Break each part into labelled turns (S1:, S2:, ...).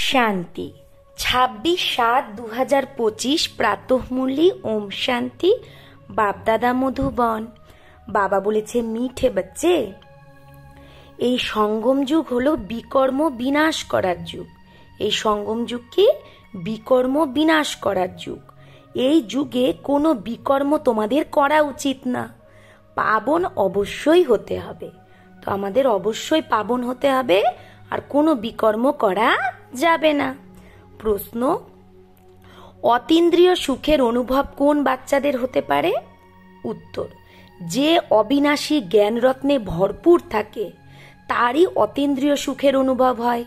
S1: শান্তি। 26/7/2025 প্রাতঃমূল্যি ওম শান্তি। বাপদাদা মধুবন। বাবা বলেছে, মিঠে বাচ্চে, এই সঙ্গম যুগ হলো বিকর্ম বিনাশ করার যুগ। এই সঙ্গম যুগ কি? বিকর্ম বিনাশ করার যুগ। এই যুগে কোনো বিকর্ম তোমাদের করা উচিত না। পাবন অবশ্যই হতে হবে। তো আমাদের অবশ্যই পাবন হতে হবে, আর কোনো বিকর্ম করা যাবে না। প্রশ্ন, অতীন্দ্রিয় সুখের অনুভব কোন বাচ্চাদের হতে পারে? উত্তর, যে অবিনাশী জ্ঞানরত্নে ভরপুর থাকে তারই অতীন্দ্রিয় সুখের অনুভব হয়।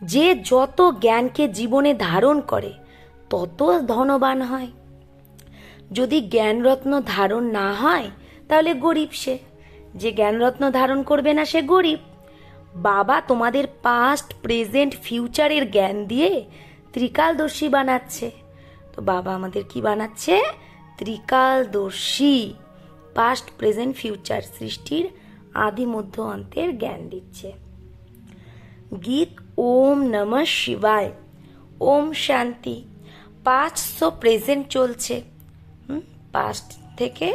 S1: যে যত জ্ঞানকে জীবনে ধারণ করে তত ধনবান হয়। যদি জ্ঞানরত্ন ধারণ না হয় তাহলে গরিব সে। যে জ্ঞানরত্ন ধারণ করবে না সে গরিব। বাবা তোমাদের পাস্ট, প্রেজেন্ট, ফিউচারের জ্ঞান দিয়ে ত্রিকালদর্শী বানাচ্ছে। তো বাবা আমাদের কি বানাচ্ছে? ত্রিকালদর্শী। পাস্ট, প্রেজেন্ট, ফিউচার, সৃষ্টির আদি মধ্য অন্তের জ্ঞান দিচ্ছে। গীত ওম নমঃ শিবায়। ওম শান্তি। পাস্ট প্রেজেন্ট চলছে। পাস্ট থেকে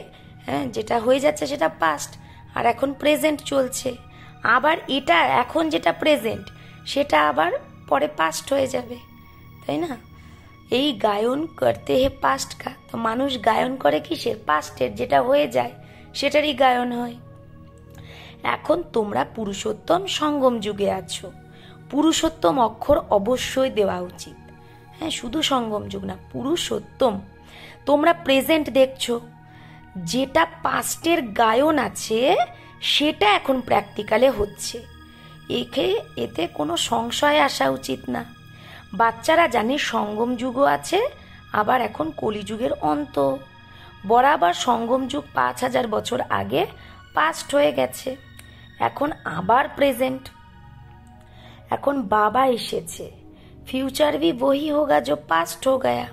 S1: যেটা হয়ে যাচ্ছে সেটা পাস্ট, আর এখন প্রেজেন্ট চলছে। আবার এটা এখন যেটা প্রেজেন্ট সেটা আবার পরে পাস্ট হয়ে যাবে, তাই না? এই গায়ন করতে হে পাস্ট কা। তো মানুষ গায়ন করে কিসের? পাস্টের। যেটা হয়ে যায় সেটারই গায়ন হয়। এখন তোমরা পুরুষোত্তম সঙ্গম যুগে আছো। পুরুষোত্তম অক্ষর অবশ্যই দেওয়া উচিত। হ্যাঁ, শুধু সঙ্গম যুগ না, পুরুষোত্তম। তোমরা প্রেজেন্ট দেখছো, যেটা পাস্টের গায়ন আছে সেটা এখন প্র্যাকটিক্যালে হচ্ছে। এতে কোনো সংশয় আসা উচিত না। বাচ্চারা জানে সঙ্গম যুগও আছে, আবার এখন কলিযুগের অন্ত। বরাবর সঙ্গম যুগ 5000 বছর আগে পাস্ট হয়ে গেছে, এখন আবার প্রেজেন্ট। এখন বাবা এসেছে। ফিউচার ভি বহি হোগা जो পাস্ট হো গয়া।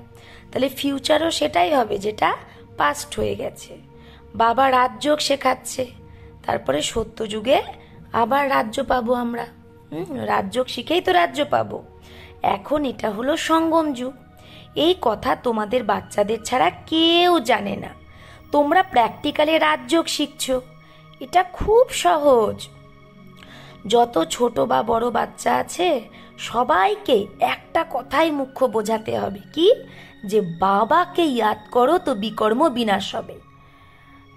S1: তাহলে ফিউচারও সেটাই হবে যেটা পাস্ট হয়ে গেছে। বাবা রাজযোগ শেখাচ্ছে, তারপরে সত্য যুগে আবার রাজ্য পাবো আমরা। রাজযোগ শিখেই তো রাজ্য পাবো। এখন এটা হলো সঙ্গম যুগ। এই কথা তোমাদের বাচ্চাদের ছাড়া কেউ জানে না। তোমরা প্র্যাকটিক্যালে রাজযোগ শিখছো। এটা খুব সহজ। যত ছোট বা বড় বাচ্চা আছে সবাইকে একটা কথাই মুখ্য বোঝাতে হবে, কি? যে বাবাকে ইয়াদ করো তো বিকর্ম বিনাশ হবে।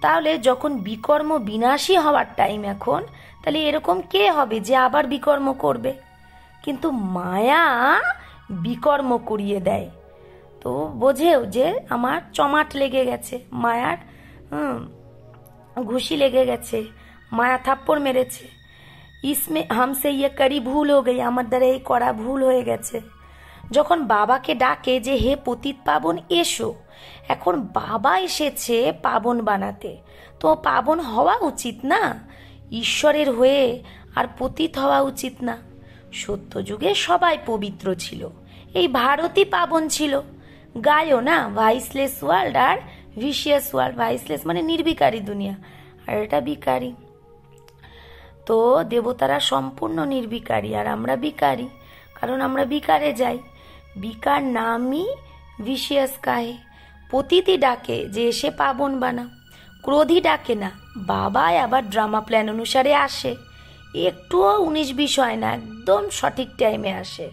S1: তাহলে যখন বিকর্ম বিনাশী হওয়ার টাইম এখন, তাহলে এরকম কে হবে যে আবার বিকর্ম করবে? কিন্তু মায়া বিকর্ম করিয়ে দেয়। তো বোঝেও যে আমার চমাট লেগে গেছে, মায়ার ঘুষি লেগে গেছে, মায়া থাপ্পড় মেরেছে। ইসমে হামসে ইয়ে করি ভুল হয়ে গই, আমার দ্বারা এই করা ভুল হয়ে গেছে। যখন বাবাকে ডাকে যে হে পতিত পাবন এসো, এখন বাবা এসেছে পাবন বানাতে, তো পাবন হওয়া উচিত না? ঈশ্বরের হয়ে আর পতিত হওয়া উচিত না? সত্য যুগে সবাই পবিত্র ছিল, এই ভারতই পাবন ছিল। গায়ও না, ভাইসলেস ওয়ার্ল্ড আর ভিশিয়াস ওয়ার্ল্ড। ভাইসলেস মানে নির্বিকারী দুনিয়া, আর এটা বিকারী। তো দেবতারা সম্পূর্ণ নির্বিকারী, আর আমরা বিকারী, কারণ আমরা বিকারে যাই। বিকার নামই ভিশিয়াস কাহে। পতিতি ডাকে যে এসে পাবন বানা, ক্রোধী ডাকে না। বাবাই আবার ড্রামা প্ল্যান অনুসারে আসে, একটুও 19-20 হয় না, একদম সঠিক টাইমে আসে।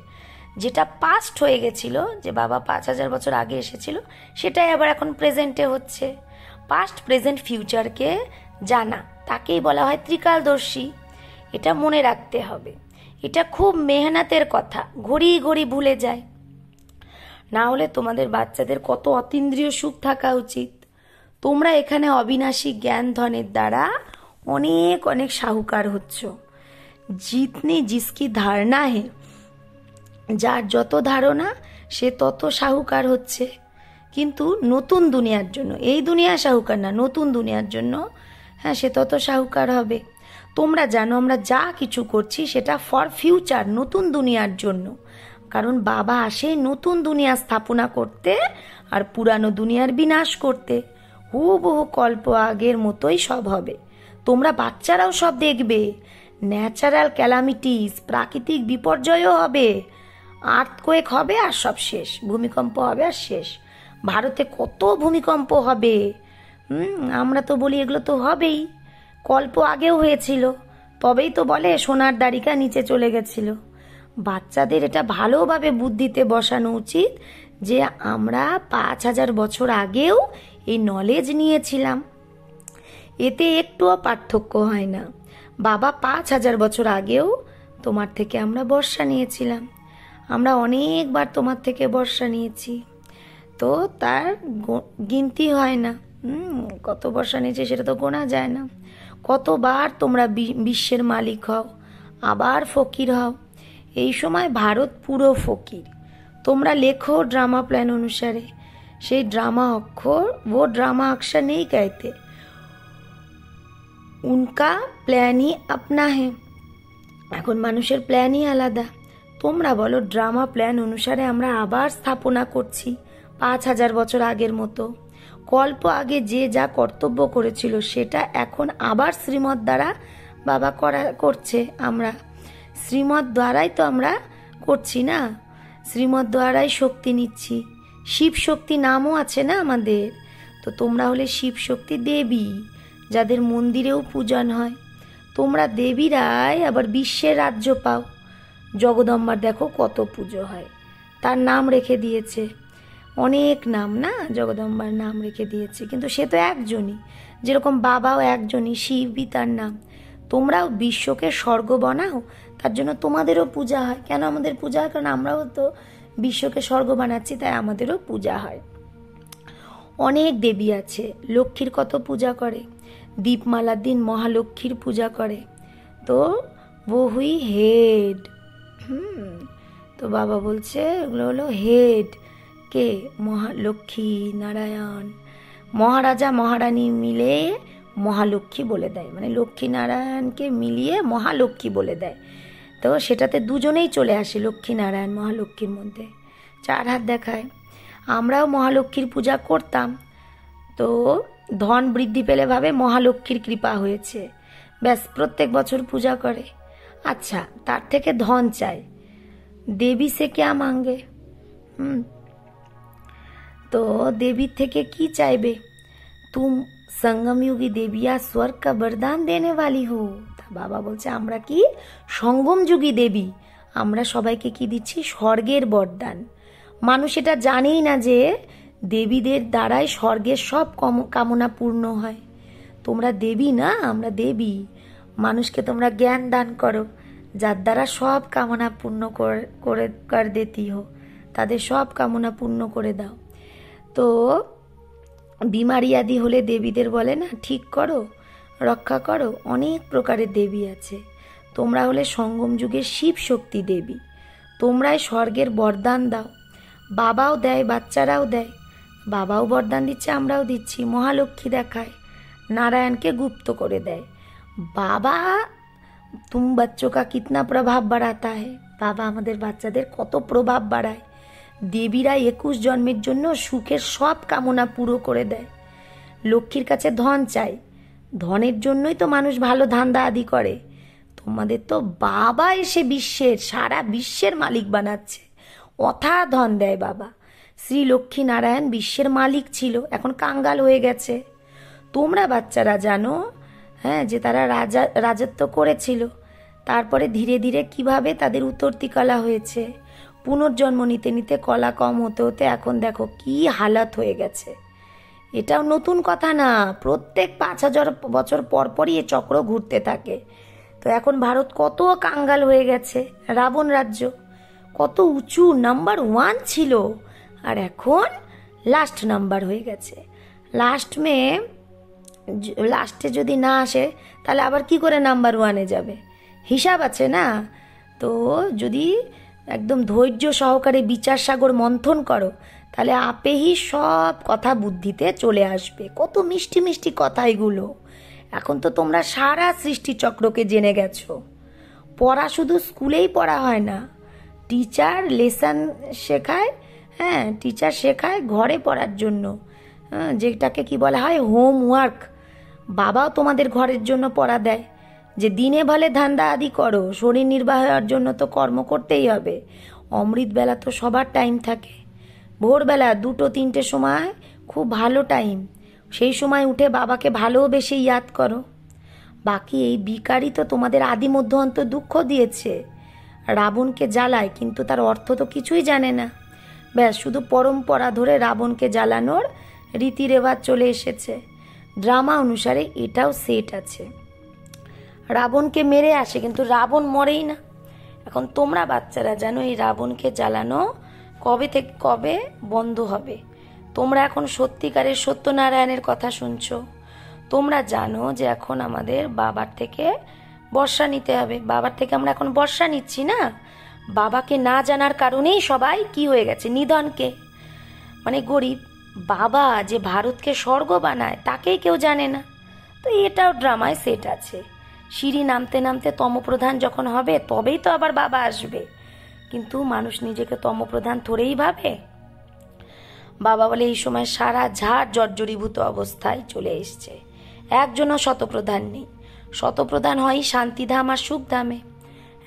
S1: যেটা পাস্ট হয়ে গেছিল, যে বাবা 5000 বছর আগে এসেছিল, সেটাই আবার এখন প্রেজেন্টে হচ্ছে। পাস্ট, প্রেজেন্ট, ফিউচারকে জানা তাকেই বলা হয় ত্রিকালদর্শী। এটা মনে রাখতে হবে। এটা খুব মেহনতের কথা, ঘড়ি ঘড়ি ভুলে যায়। না হলে তোমাদের বাচ্চাদের কত অতীন্দ্রিয় সুখ থাকা উচিত। তোমরা এখানে অবিনাশী জ্ঞান ধনের দ্বারা অনেক অনেক সাহুকার হচ্ছ। জিতনি জিসকি ধারণা হে, যার যত ধারণা সে তত সাহুকার হচ্ছে। কিন্তু নতুন দুনিয়ার জন্য, এই দুনিয়া সাহুকার না, নতুন দুনিয়ার জন্য হ্যাঁ সে তত সাহুকার হবে। তোমরা জানো আমরা যা কিছু করছি সেটা ফর ফিউচার, নতুন দুনিয়ার জন্য। কারণ বাবা আসে নতুন দুনিয়া স্থাপনা করতে আর পুরানো দুনিয়ার বিনাশ করতে। হুবহু কল্প আগের মতোই সব হবে। তোমরা বাচ্চারাও সব দেখবে। ন্যাচারাল ক্যালামিটিস, প্রাকৃতিক বিপর্যয়ও হবে, আর্থকোয়েক হবে আর সব শেষ, ভূমিকম্প হবে আর শেষ। ভারতে কত ভূমিকম্প হবে, আমরা তো বলি এগুলো তো হবেই, কল্প আগেও হয়েছিল, তবেই তো বলে সোনার দাড়িকা নিচে চলে গেছিল। বাচ্চাদের এটা ভালোভাবে বুদ্ধিতে বসানো উচিত যে আমরা 5,000 বছর আগেও এই নলেজ নিয়েছিলাম, এতে একটুও পার্থক্য হয় না। বাবা 5,000 বছর আগেও তোমার থেকে আমরা বর্ষা নিয়েছিলাম, আমরা অনেকবার তোমার থেকে বর্ষা নিয়েছি, তো তার গিনতি হয় না। কত বর্ষা নিয়েছে সেটা তো গোনা যায় না। কতবার তোমরা বিশ্বের মালিক হও, আবার ফকির হও। এই সময় ভারত পুরো ফকির। তোমরা লেখো ड्रामा প্ল্যান অনুসারে, সেই ड्रामा অক্ষর ও ड्रामा अक्षर नहीं कहते, उनका প্ল্যানই अपना है। এখন মানুষের প্ল্যানই আলাদা। তোমরা বলো ड्रामा প্ল্যান অনুসারে আমরা আবার স্থাপনা করছি 5,000 বছর আগের মতো। কল্প আগে যে যা কর্তব্য করেছিল সেটা এখন আবার শ্রীমত দ্বারা বাবা করছে। আমরা শ্রীমত দ্বারাই তো আমরা করছি না, শ্রীমত দ্বারাই শক্তি নিচ্ছি। শিব শক্তি নামও আছে না আমাদের, তো তোমরা হলে শিব শক্তি দেবী, যাদের মন্দিরেও পূজন হয়। তোমরা দেবীরাই আবার বিশ্বের রাজ্য পাও। জগদম্বার দেখো কত পুজো হয়, তার নাম রেখে দিয়েছে, অনেক নাম না, জগদম্বার নাম রেখে দিয়েছে, কিন্তু সে তো একজনই, যেরকম বাবাও একজনই, শিবই তার নাম। তোমরাও বিশ্বকে স্বর্গ বানাও, তার জন্য তোমাদেরও পূজা হয়। কেন আমাদের পূজা হয়? কারণ আমরাও তো বিশ্বকে স্বর্গ বানাচ্ছি, তাই আমাদেরও পূজা হয়। অনেক দেবী আছে, লক্ষ্মীর কত পূজা করে, দীপমালার দিন মহালক্ষ্মীর পূজা করে, তো বহুই হেড। তো বাবা বলছে এগুলো হলো হেড, কে? মহালক্ষ্মী নারায়ণ। মহারাজা মহারানী মিলে মহালক্ষ্মী বলে দেয়, মানে লক্ষ্মী নারায়ণকে মিলিয়ে মহালক্ষ্মী বলে দেয়। তো সেটাতে দুজনেই চলে আসে, লক্ষ্মী নারায়ণ মহালক্ষ্মীর মধ্যে 4 হাত দেখায়। আমরাও মহালক্ষ্মীর পূজা করতাম, তো ধন বৃদ্ধি পেলে ভাবে মহালক্ষ্মীর কৃপা হয়েছে, ব্যাস প্রত্যেক বছর পূজা করে। আচ্ছা, তার থেকে ধন চাই, দেবী সে ক্যা মাঙ্গে? তো দেবীর থেকে কি চাইবে? তুম সঙ্গমযুগী দেবিয়া স্বর্গ কা বরদান দেনে वाली हो। বাবা বলছে আমরা কি সঙ্গম যুগী দেবী, আমরা সবাইকে কি দিচ্ছি? স্বর্গের বরদান। মানুষ এটা জানেই না যে দেবীদের দ্বারাই স্বর্গের সব কামনা পূর্ণ হয়। তোমরা দেবী না, আমরা দেবী। মানুষকে তোমরা জ্ঞান দান করো, যার দ্বারা সব কামনা পূর্ণ করে দেতি হো, তাদের সব কামনা পূর্ণ করে দাও। তো বিমারি আদি হলে দেবীদের বলে না ঠিক করো, রক্ষা করো। অনেক প্রকারের দেবী আছে। তোমরা হলে সঙ্গম যুগের শিব শক্তি দেবী, তোমরাই স্বর্গের বরদান দাও। বাবাও দেয়, বাচ্চারাও দেয়, বাবাও বরদান দিচ্ছে, আমরাও দিচ্ছি। মহালক্ষ্মী দেখায়, নারায়ণকে গুপ্ত করে দেয়। বাবা তুম বাচ্চোं का कितना प्रभाव बढ़ाता है, বাবা আমাদের বাচ্চাদের কত প্রভাব বাড়ায়। দেবীরা 21 জন্মের জন্য সুখের সব কামনা পুরো করে দেয়। লক্ষ্মীর কাছে ধন চাই, ধনের জন্যই তো মানুষ ভালো ধান্দা আদি করে। তোমাদের তো বাবা এসে বিশ্বের, সারা বিশ্বের মালিক বানাচ্ছে, অথা ধন দেয় বাবা। শ্রী লক্ষ্মী নারায়ণ বিশ্বের মালিক ছিল, এখন কাঙ্গাল হয়ে গেছে। তোমরা বাচ্চারা জানো যে তারা রাজত্ব করেছিল, তারপরে ধীরে ধীরে কিভাবে তাদের উত্তরতিকলা হয়েছে। পুনর্জন্ম নিতে নিতে কলা কম হতে হতে এখন দেখো কি হালত হয়ে গেছে। এটাও নতুন কথা না, প্রত্যেক 5,000 বছর পর পরই এ চক্র ঘুরতে থাকে। তো এখন ভারত কত কাঙ্গাল হয়ে গেছে। রাবণ রাজ্য কত উঁচু নাম্বার 1 ছিল, আর এখন লাস্ট নাম্বার হয়ে গেছে। লাস্টে যদি না আসে তাহলে আবার কি করে নাম্বার 1-এ যাবে? হিসাব আছে না। তো যদি একদম ধৈর্য সহকারে বিচার সাগর মন্থন করো, তাহলে আপেই সব কথা বুদ্ধিতে চলে আসবে। কত মিষ্টি মিষ্টি কথা এগুলো। এখন তো তোমরা সারা সৃষ্টিচক্রকে জেনে গেছো। পড়া শুধু স্কুলেই পড়া হয় না, টিচার লেসন শেখায়, টিচার শেখায় ঘরে পড়ার জন্য, যেটাকে কি বলা হয় হোমওয়ার্ক। বাবাও তোমাদের ঘরের জন্য পড়া দেয়, যে দিনে ভালে ধান্দা আদি করো, শরীর নির্বাহের জন্য তো কর্ম করতেই হবে। অমৃতবেলা তো সবার টাইম থাকে, ভোরবেলা 2-3টে সময় খুব ভালো টাইম, সেই সময় উঠে বাবাকে ভালোবেসে ইয়াদ করো। বাকি এই বিকারই তো তোমাদের আদি মধ্য অন্ত দুঃখ দিয়েছে, রাবণকে জ্বালায়, কিন্তু তার অর্থ তো কিছুই জানে না। ব্যাস শুধু পরম্পরা ধরে রাবণকে জ্বালানোর রীতি রেওয়াজ চলে এসেছে। ড্রামা অনুসারে এটাও সেট আছে, রাবণকে মেরে আসে, কিন্তু রাবণ মরেই না। এখন তোমরা বাচ্চারা জানো এই রাবণকে জ্বালানো কবে থেকে কবে বন্ধ হবে। তোমরা এখন সত্যিকারের সত্যনারায়ণের কথা শুনছো। তোমরা জানো যে এখন আমাদের বাবার থেকে বর্ষা নিতে হবে, বাবার থেকে আমরা এখন বর্ষা নিচ্ছি না। বাবাকে না জানার কারণেই সবাই কি হয়ে গেছে, নিধনকে, মানে গরিব। বাবা যে ভারতকে স্বর্গ বানায় তাকেই কেউ জানে না। তো এটাও ড্রামায় সেট আছে। সিঁড়ি নামতে নামতে তমপ্রধান যখন হবে তবেই তো আবার বাবা আসবে, কিন্তু মানুষ নিজেকে তমপ্রধান ধরেই ভাবে। বাবা বলে এই সময় সারা ঝাড় জর্জরীভূত অবস্থায় চলে এসছে, একজনও শতপ্রধান নেই। শতপ্রধান হয় শান্তিধাম আর সুখধামে,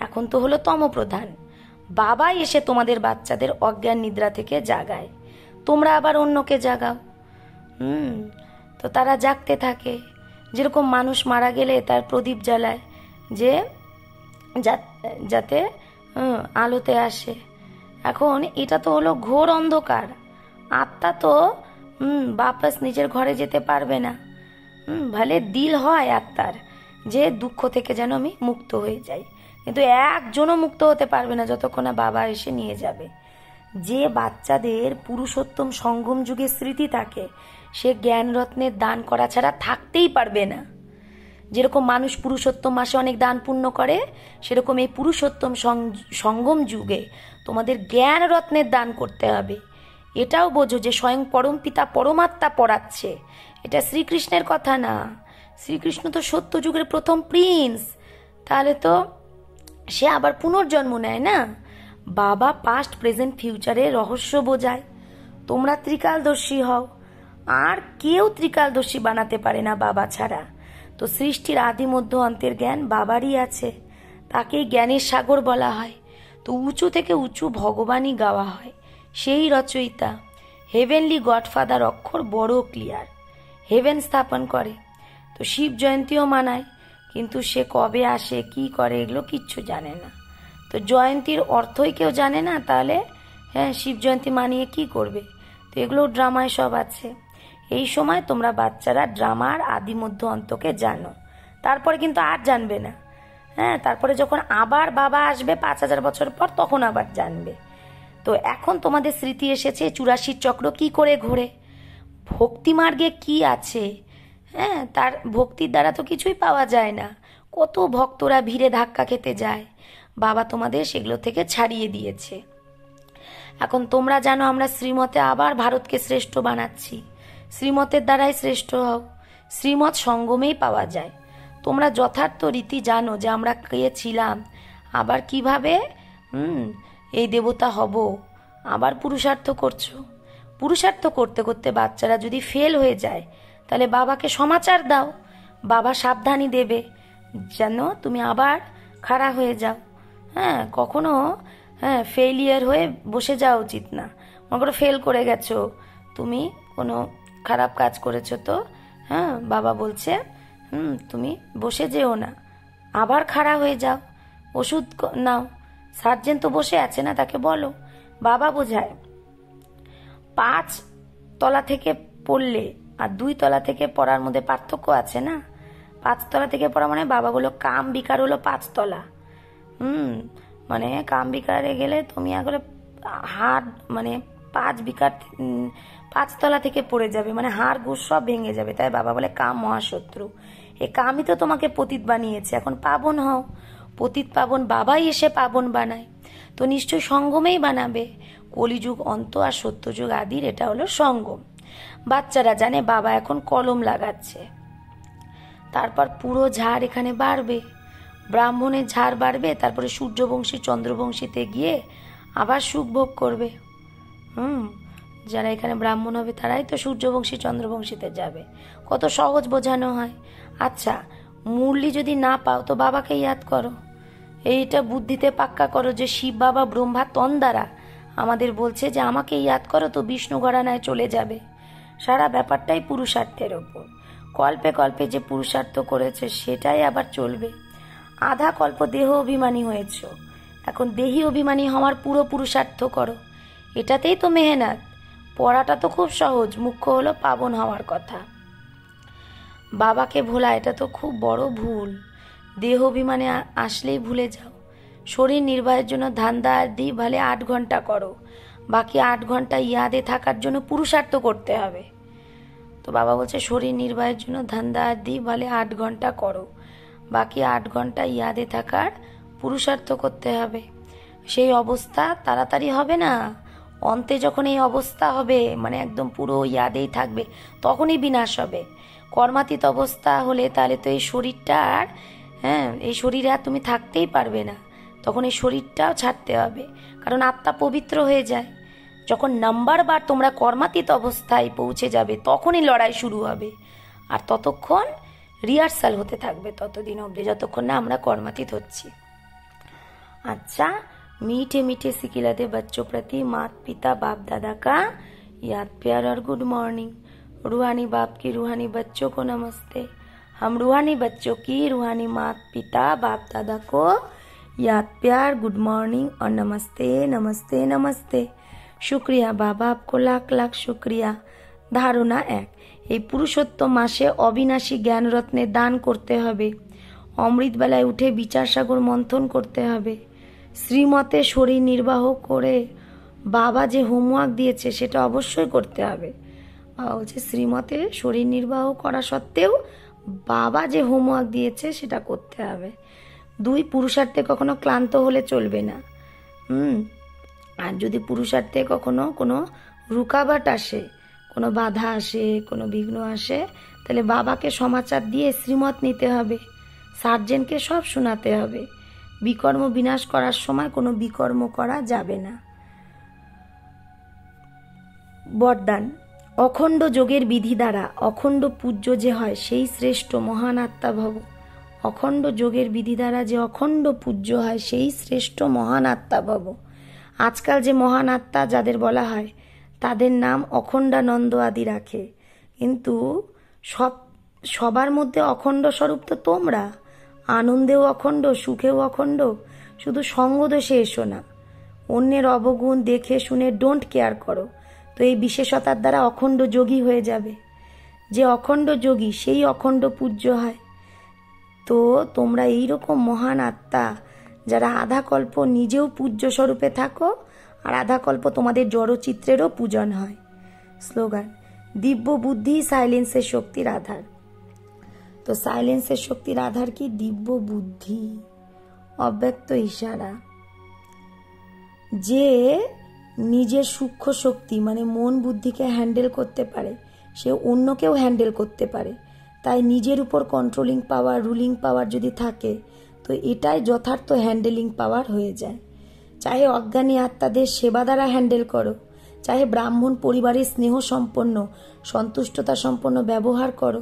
S1: এখন তো হলো তমপ্রধান। বাবাই এসে তোমাদের বাচ্চাদের অজ্ঞান নিদ্রা থেকে জাগায়, তোমরা আবার অন্যকে জাগাও। তো তারা জাগতে থাকে। যেরকম মানুষ মারা গেলে তার প্রদীপ জ্বালায় যে যাতে আলোতে আসে। এখন এটা তো হলো ঘোর অন্ধকার, আত্মা তো বাপস নিজের ঘরে যেতে পারবে না। ভালে দিল হয় আত্মার যে দুঃখ থেকে যেন আমি মুক্ত হয়ে যাই, কিন্তু একজনও মুক্ত হতে পারবে না যতক্ষণ না বাবা এসে নিয়ে যাবে। যে বাচ্চাদের পুরুষোত্তম সঙ্গম যুগের স্মৃতি থাকে সে জ্ঞান রত্নের দান করা ছাড়া থাকতেই পারবে না। যেরকম মানুষ পুরুষোত্তম মাসে অনেক দান পুণ্য করে, সেরকম এই পুরুষোত্তম সঙ্গম যুগে তোমাদের জ্ঞান রত্নের দান করতে হবে। এটাও বোঝো যে স্বয়ং পরমপিতা পরমাত্মা পড়াচ্ছে, এটা শ্রীকৃষ্ণের কথা না। শ্রীকৃষ্ণ তো সত্য যুগের প্রথম প্রিন্স, তাহলে তো সে আবার পুনর্জন্ম নেয় না। বাবা পাস্ট প্রেজেন্ট ফিউচারের রহস্য বোঝায়। তোমরা ত্রিকালদর্শী হও, আর কেউ ত্রিকালদর্শী বানাতে পারে না বাবা ছাড়া। তো সৃষ্টির আদি মধ্য অন্তের জ্ঞান বাবারই আছে, তাকেই জ্ঞানের সাগর বলা হয়। তো উঁচু থেকে উঁচু ভগবানই গাওয়া হয়, সেই রচয়িতা। হেভেনলি গডফাদার অক্ষর বড় ক্লিয়ার, হেভেন স্থাপন করে। তো শিব জয়ন্তীও মানায়, কিন্তু সে কবে আসে কি করে এগুলো কিচ্ছু জানে না। তো জয়ন্তীর অর্থই কেউ জানে না, তাহলে শিব জয়ন্তী মানিয়ে কি করবে? তো এগুলো ড্রামায় সব আছে। এই সময় তোমরা বাচ্চারা ড্রামার আদি মধ্য অন্তকে জানো, তারপরে কিন্তু আর জানবে না। তারপরে যখন আবার বাবা আসবে 5000 বছর পর, তখন আবার জানবে। তো এখন তোমাদের স্মৃতি এসেছে 84 চক্র কি করে ঘোরে, ভক্তিমার্গে কি আছে। তার ভক্তির দ্বারা তো কিছুই পাওয়া যায় না, কত ভক্তরা ভিড়ে ধাক্কা খেতে যায়। বাবা তোমাদের সেগুলো থেকে ছাড়িয়ে দিয়েছে। এখন তোমরা জানো আমরা শ্রীমতে আবার ভারতকে শ্রেষ্ঠ বানাচ্ছি। শ্রীমতের দ্বারাই শ্রেষ্ঠ হও, শ্রীমত সঙ্গমেই পাওয়া যায়। তোমরা যথার্থ রীতি জানো যে আমরা কে ছিলাম, আবার কিভাবে এই দেবতা হব। আবার পুরুষার্থ করছো। পুরুষার্থ করতে করতে বাচ্চারা যদি ফেল হয়ে যায়, তাহলে বাবাকে সমাচার দাও, বাবা সাবধানী দেবে যেন তুমি আবার খাড়া হয়ে যাও। কখনো ফেলিয়ার হয়ে বসে যাওয়া উচিত না। মনে করো ফেল করে গেছো, তুমি কোনো খারাপ কাজ করেছো, তো বাবা বলছে তুমি বসে যেও না, আবার খাড়া হয়ে যাও, ওষুধ নাও। সার্জেন তো বসে আছে না, তাকে বলো। বাবা বোঝায় 5 তলা থেকে পড়লে আর 2 তলা থেকে পড়ার মধ্যে পার্থক্য আছে না। 5 তলা থেকে পড়া মানে বাবা বললো কাম বিকার হলো 5 তলা। মানে কাম বিকারে গেলে তুমি আগলে হাড় মানে 5 বিকার 5 তলা থেকে পড়ে যাবে, মানে হাড় গোড় সব ভেঙে যাবে। তাই বাবা বলে কাম মহাশত্রু। এই কামই তো তোমাকে পতিত বানিয়েছে, এখন পাবন হও। পতিত পাবন বাবাই এসে পাবন বানায়, তো নিশ্চয় সঙ্গমেই বানাবে। কলিযুগ অন্ত আর সত্যযুগ আদির এটা হলো সঙ্গম। বাচ্চারা জানে বাবা এখন কলম লাগাচ্ছে, তারপর পুরো ঝাড় এখানে বাড়বে, ব্রাহ্মণের ঝাড় বাড়বে, তারপরে সূর্যবংশী চন্দ্রবংশীতে গিয়ে আবার সুখ ভোগ করবে। যারা এখানে ব্রাহ্মণ হবে তারাই তো সূর্যবংশী চন্দ্রবংশীতে যাবে। কত সহজ বোঝানো হয়। আচ্ছা, মুরলি যদি না পাও তো বাবাকে ইয়াদ করো, এইটা বুদ্ধিতে পাক্কা করো যে শিব বাবা ব্রহ্মা তন্দ্বারা আমাদের বলছে যে আমাকে ইয়াদ করো তো বিষ্ণু ঘরানায় চলে যাবে। সারা ব্যাপারটাই পুরুষার্থের ওপর। কল্পে কল্পে যে পুরুষার্থ করেছে সেটাই আবার চলবে। আধা কল্প দেহ অভিমানী হয়েছ, এখন দেহি অভিমানী হওয়ার পুরো পুরুষার্থ করো। এটাতেই তো মেহনত। পড়াটা তো খুব সহজ, মুখ্য হলো পাবন হওয়ার কথা। বাবাকে ভোলা এটা তো খুব বড় ভুল। দেহ অভিমানে আসলেই ভুলে যাও। শরীর নির্বাহের জন্য ধান্দা দি ভালে 8 ঘন্টা করো, বাকি 8 ঘন্টা ইয়াদে থাকার জন্য পুরুষার্থ করতে হবে। তো বাবা বলছে শরীর নির্বাহের জন্য ধান্দা দি ভালে 8 ঘন্টা করো, বাকি 8 ঘন্টা ইয়াদে থাকার পুরুষার্থ করতে হবে। সেই অবস্থা তাড়াতাড়ি হবে না। অন্তে যখন এই অবস্থা হবে, মানে একদম পুরো ইয়াদেই থাকবে, তখনই বিনাশ হবে। কর্মাতীত অবস্থা হলে তাহলে তো এই শরীরটা আর এই শরীরে আর তুমি থাকতেই পারবে না। তখন এই শরীরটাও ছাড়তে হবে, কারণ আত্মা পবিত্র হয়ে যায়। যখন নাম্বারবার তোমরা কর্মাতীত অবস্থায় পৌঁছে যাবে তখনই লড়াই শুরু হবে। আর ততক্ষণ রিহার্সাল হতে থাকবে, ততদিন অবধি যতক্ষণ না আমরা কর্মাতীত হচ্ছি। अच्छा, मीठे मीठे सिकिलाते बच्चों प्रति माता पिता बाप दादा का याद प्यार और गुड मॉर्निंग। रूहानी बाप की रूहानी बच्चों को नमस्ते। हम रूहानी बच्चों की रूहानी माता पिता बाप दादा को याद प्यार गुड मॉर्निंग और नमस्ते नमस्ते नमस्ते। शुक्रिया बाबा, आपको लाख लाख शुक्रिया। धारणा 1, এই পুরুষোত্তম মাসে অবিনাশী জ্ঞান রত্নের দান করতে হবে। অমৃত বেলায় উঠে বিচার সাগর মন্থন করতে হবে। শ্রীমতে শরীর নির্বাহ করে বাবা যে হোমওয়ার্ক দিয়েছে সেটা অবশ্যই করতে হবে। বাবা বলছে শ্রীমতে শরীর নির্বাহ করা সত্ত্বেও বাবা যে হোমওয়ার্ক দিয়েছে সেটা করতে হবে। 2, পুরুষার্থে কখনো ক্লান্ত হলে চলবে না। আর যদি পুরুষার্থে কখনো কোনো রুকাবাট আসে, কোনো বাধা আসে, কোনো বিঘ্ন আসে, তাহলে বাবাকে সমাচার দিয়ে শ্রীমত নিতে হবে। সার্জেনকে সব শোনাতে হবে। বিকর্ম বিনাশ করার সময় কোনো বিকর্ম করা যাবে না। বরদান, অখণ্ড যোগের বিধি দ্বারা অখণ্ড পূজ্য যে হয় সেই শ্রেষ্ঠ মহান আত্মা ভব। অখণ্ড যোগের বিধি দ্বারা যে অখণ্ড পূজ্য হয় সেই শ্রেষ্ঠ মহান আত্মা ভব। আজকাল যে মহান আত্মা যাদের বলা হয় তাদের নাম অখণ্ডানন্দ আদি রাখে, কিন্তু সবার মধ্যে অখণ্ড স্বরূপ তো তোমরা। আনন্দেও অখণ্ড, সুখেও অখণ্ড। শুধু সঙ্গ দোষে এসো না। অন্যের অবগুণ দেখে শুনে ডোন্ট কেয়ার করো, তো এই বিশেষতার দ্বারা অখণ্ড যোগী হয়ে যাবে। যে অখণ্ড যোগী সেই অখণ্ড পূজ্য হয়। তো তোমরা এইরকম মহান আত্মা যারা আধাকল্প নিজেও পূজ্য স্বরূপে থাকো, আর আধাকল্প তোমাদের জড়চিত্রেরও পূজন হয়। স্লোগান, দিব্য বুদ্ধি সাইলেন্সের শক্তির আধার। তো সাইলেন্সের শক্তির আধার কি? দিব্য বুদ্ধি, অব্যক্ত ইশারা। যে নিজের সূক্ষ্ম শক্তি মানে মন বুদ্ধিকে হ্যান্ডেল করতে পারে, সে অন্যকেও হ্যান্ডেল করতে পারে। তাই নিজের উপর কন্ট্রোলিং পাওয়ার, রুলিং পাওয়ার যদি থাকে তো এটাই যথার্থ হ্যান্ডেলিং পাওয়ার হয়ে যায়। চাহে অজ্ঞানী আত্মাদের সেবা দ্বারা হ্যান্ডেল করো, চাহে ব্রাহ্মণ পরিবারের স্নেহ সম্পন্ন, সন্তুষ্টতা সম্পন্ন ব্যবহার করো,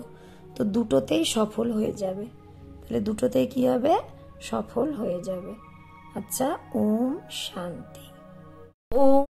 S1: তো দুটোতেই সফল হয়ে যাবে। তাহলে দুটোতেই কি হবে? সফল হয়ে যাবে। আচ্ছা, ওম শান্তি। ওম